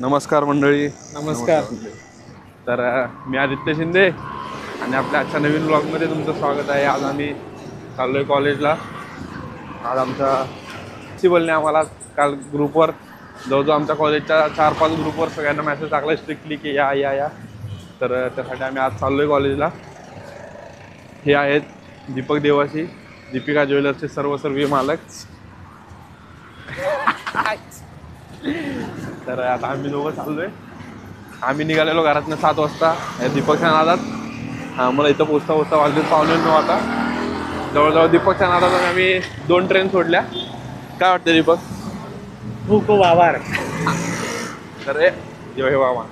नमस्कार मंडळी. नमस्कार. तर मी आदित्य शिंदे आणि आपल्या आजच्या नवीन ब्लॉगमध्ये तुमचं स्वागत आहे. आज आम्ही चाललोय कॉलेजला. आज आमच्या प्रिन्सिपलने आम्हाला काल ग्रुपवर जवळजवळ आमच्या कॉलेजच्या 4-5 ग्रुपवर सगळ्यांना मेसेज टाकला स्ट्रिक्टली की या या या. तर त्यासाठी आम्ही आज चाललोय कॉलेजला. हे आहेत दीपक देवाशी, दीपिका ज्वेलर्सचे सर्वसर्वी मालक. तर आता आम्ही दोघं चाललोय. आम्ही निघालेलो घरातनं 7 वाजता दीपकच्या नादात. मला इथं पोचता वाजले 9:15 आता. जवळजवळ दीपकच्या नादात आम्ही 2 ट्रेन सोडल्या. काय वाटतं दीपक? खूप आभार. तर हे बाबा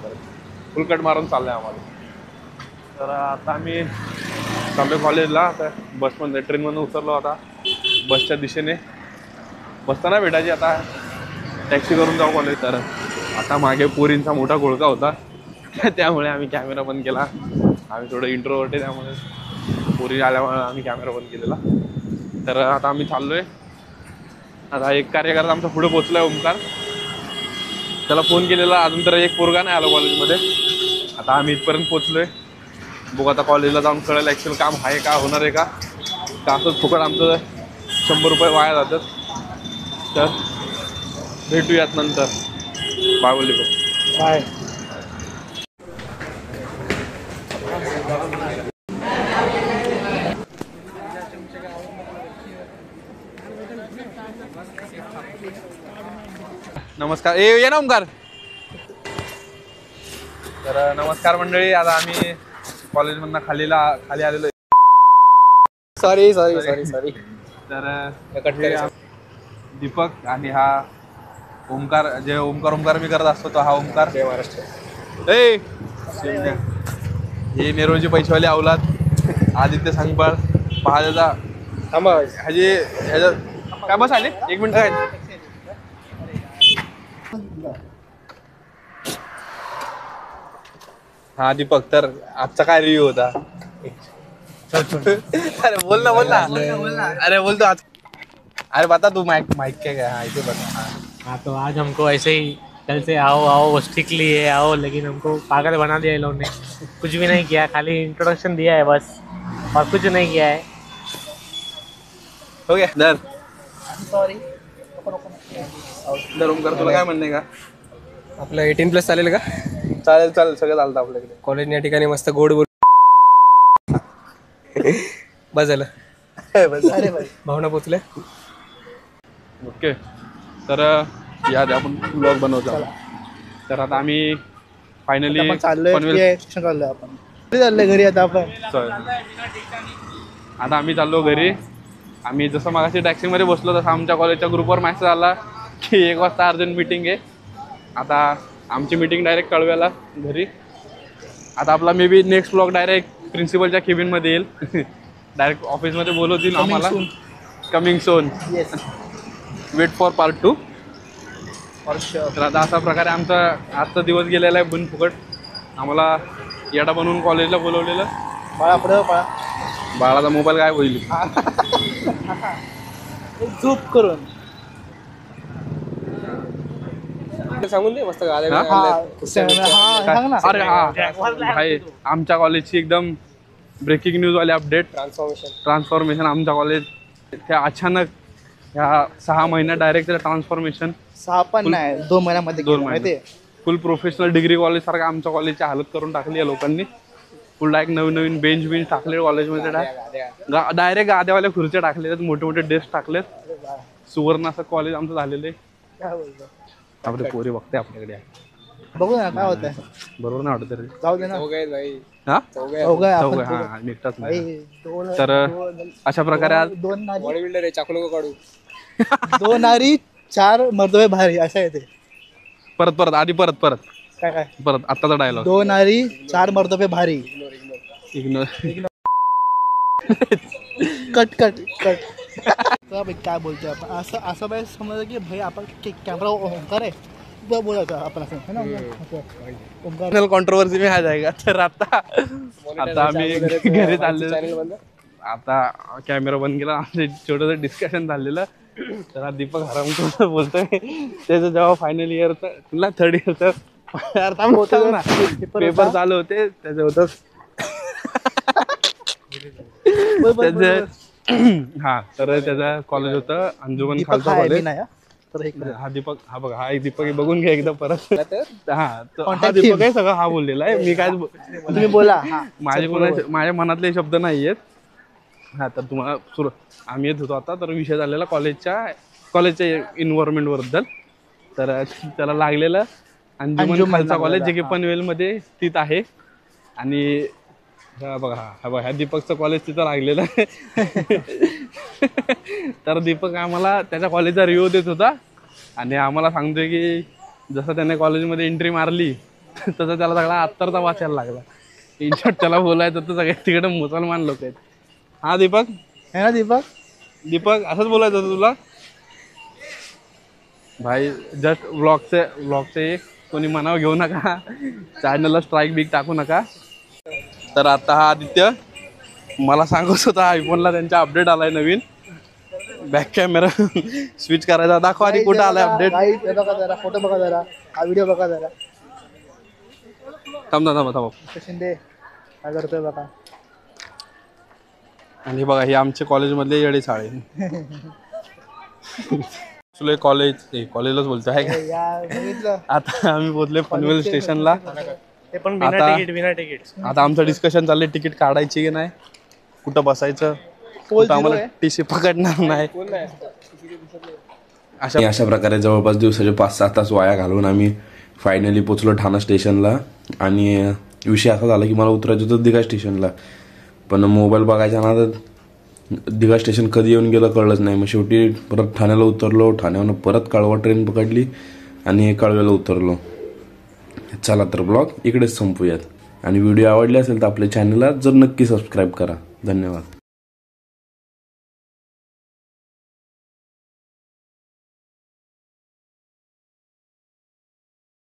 फुलकट मारून चाललंय आम्हाला. तर आता आम्ही चाललोय कॉलेजला. आता बसमध्ये ट्रेनमधून उतरलो. आता बसच्या दिशेने बसता नाही भेटायची, आता टॅक्सी करून जाऊ कॉलेज. तर आता मागे पोरींचा मोठा घोळका होता त्यामुळे आम्ही कॅमेरा बंद केला. आम्ही थोडं इंट्रोवर्ट आहे त्यामुळे पोरी आल्यामुळे आम्ही कॅमेरा बंद केलेला. तर आता आम्ही चाललोय. आता एक कार्यकर्ता आमचा पुढे पोचलाय, ओमकार. त्याला फोन केलेला, अजून तर एक पोरगा नाही आला कॉलेजमध्ये. आता आम्ही इथपर्यंत पोचलोय. बघू आता कॉलेजला जाऊन कळेल ॲक्च्युअल काम आहे का, होणार आहे का असंच फुकट आमचं 100 रुपये वाया जातात. तर भेटूयात नंतर. बाय बोलले बाय. नमस्कार. ये ना ओमकार. तर नमस्कार मंडळी. आता आम्ही कॉलेजमधनं खाली आलेलो. सॉरी. तर दीपक आणि हा ओमकार, जे ओमकार मी करत असतो तो हा ओमकार. जय महाराष्ट्र. हे नेरूळची पैशावाली अवलाद आदित्य सांगपाळ. पहा ह्याच्या काय बस आले 1 मिनिट काय. हा दीपक, तर आजचा काय रिव्ह्यू होता? अरे बोल ना. अरे बोलतो आज. अरे बता तू. माइक क्या ऐसे बता. हाँ तो आज हमको ऐसे ही कल से आओ स्ट्रिक्टली है आओ, लेकिन हमको पागल बना दिया इन लोगों ने. कुछ भी नहीं किया, खाली इंट्रोडक्शन दिया है बस, और कुछ नहीं किया है. हो गया. दर सॉरी. ओमकार, तुला काय म्हणणे का? आपलं 18+ चालेल का? चालेल सगळं चालतं आपल्याकडे. कॉलेज या ठिकाणी मस्त गोड बोल. बस झालं. भावना पोचल्या. ओके. तर या आपण ब्लॉग बनवतो. तर आता आम्ही फायनली घरी. आता आम्ही चाललो घरी. आम्ही जसं मागाशी टॅक्सीमध्ये बसलो तसं आमच्या कॉलेजच्या ग्रुपवर मेसेज आला की 1 वाजता अर्जंट मीटिंग आहे. आता आमची मीटिंग डायरेक्ट कळव्याला घरी. आता आपला मे बी नेक्स्ट ब्लॉग डायरेक्ट प्रिन्सिपलच्या केबिनमध्ये येईल. डायरेक्ट ऑफिसमध्ये बोलवतील आम्हाला. Coming soon. Wait for part 2. तर आता अशा प्रकारे आजचा दिवस गेलेला आहे बिनफुकट. आम्हाला येडा बनवून कॉलेजला बोलवलेलं. बाळाचा मोबाईल काय होईल झोप करून सांगून दे मस्त. अरे भाई, आमच्या कॉलेजची एकदम ब्रेकिंग न्यूज वाले अपडेट. ट्रान्सफॉर्मेशन आमच्या कॉलेज अचानक ह्या 6 महिन्यात डायरेक्ट ट्रान्सफॉर्मेशन. 6 पण नाही, 2 महिन्यामध्ये 2 महिने फुल प्रोफेशनल डिग्री कॉलेज सारखं आमच्या कॉलेजची हालत करून टाकली आहे लोकांनी. फुल डायरेक्ट नवीन बेंच टाकले कॉलेजमध्ये. डायरेक्ट गाद्यावाल्या खुर्च्या टाकलेत, मोठे डेस्क टाकलेत. सुवर्ण असं कॉलेज आमचं झालेलं आहे. आपले पोरी बघते आपल्याकडे. बघू ना काय होतंय. बरोबर नाही वाटत रे. जाऊ दे ना. निघतात नाही. तर अशा प्रकारे आज 2 नारी 4 मर्दवे भारी अशा येते. परत आधी परत काय आत्ताचा डायलॉग. 2 नारी 4 मर्दवे भारी. इग्नोर. कट. काय बोलतोय आपण असं बाय समजलं की भाई आपण कॅमेरा ओंकार आहे बोलायचं आपण असं. कॉन्ट्रोवर्सी में आ जाएगा. तर आता आम्ही घरी चाललेलो. आता कॅमेरा बंद केला. आमचं छोटंसं डिस्कशन झालेलं तर हा दीपक हरामखोर बोलतोय त्याचं जेव्हा फायनल इयरचं तुला थर्ड इयरचं पेपर चालू होते त्याचं होतं त्याचं हा तर त्याचं कॉलेज होतं अंजुमन खालसा कॉलेज. हा दीपक हा बघा हा एक दीपक बघून घ्या एकदा परत. हा दीपक आहे सगळं हा बोललेला आहे मी काय तुम्ही बोला. माझ्या मनातले शब्द नाही आहेत. हा तर तुम्हाला आम्ही येत होतो आता तर विषय झालेला कॉलेजच्या इन्व्हायरमेंट बद्दल. तर त्याला लागलेलं अंजुमन खालसा कॉलेज जे की पनवेलमध्ये स्थित आहे. आणि बघा हा बघा ह्या दीपकचं कॉलेज तिथं लागलेलं आहे. तर दीपक आम्हाला त्याच्या कॉलेजचा रिव्ह्यू देत होता आणि आम्हाला सांगतोय की जसं त्याने कॉलेजमध्ये एंट्री मारली तसं त्याला सगळा अत्तरचा वाचायला लागला. इन शॉर्ट त्याला बोलायचं तर सगळे तिकडे मुसलमान लोक आहेत. हा दीपक है ना दीपक असंच बोलायचं होतं तुला भाई. जस्ट व्लॉगचे कोणी मनावर घेऊ नका, चॅनलला स्ट्राईक बिक टाकू नका. तर आता हा आदित्य मला सांगत होता आयफोनला त्यांचा अपडेट आलाय नवीन. बॅक कॅमेरा स्विच करायचा दाखवा आधी कुठं आलाय अपडेट. बघा जरा फोटो बघा जरा हा व्हिडिओ बघा जरा. थांबा शिंदे काय करतोय बघा. आणि बघा हे आमचे कॉलेजमधले येडे साळे. कॉलेजलाच बोलतो आहे का. आता आम्ही पोहोचले पनवेल स्टेशनला. आता आमचं डिस्कशन चाललंय तिकीट काढायची की नाही, कुठं बसायचं, कुठं आम्हाला टीसी पकडणार नाही. अशा प्रकारे जवळपास दिवसाचे 5-6 तास वाया घालून आम्ही फायनली पोचलो ठाणा स्टेशनला. आणि विषय असा झाला की मला उतरायचं होतं दिघा स्टेशनला, पण मोबाईल बघायच्या नादात दिघा स्टेशन कधी येऊन गेलं कळलंच नाही. मग शेवटी परत ठाण्याला उतरलो, ठाण्यावरून परत कळवा ट्रेन पकडली आणि कळव्याला उतरलो. चला तर ब्लॉग इकडेच संपूयात. आणि व्हिडिओ आवडले असेल तर आपल्या चॅनलला जर नक्की सबस्क्राईब करा. धन्यवाद.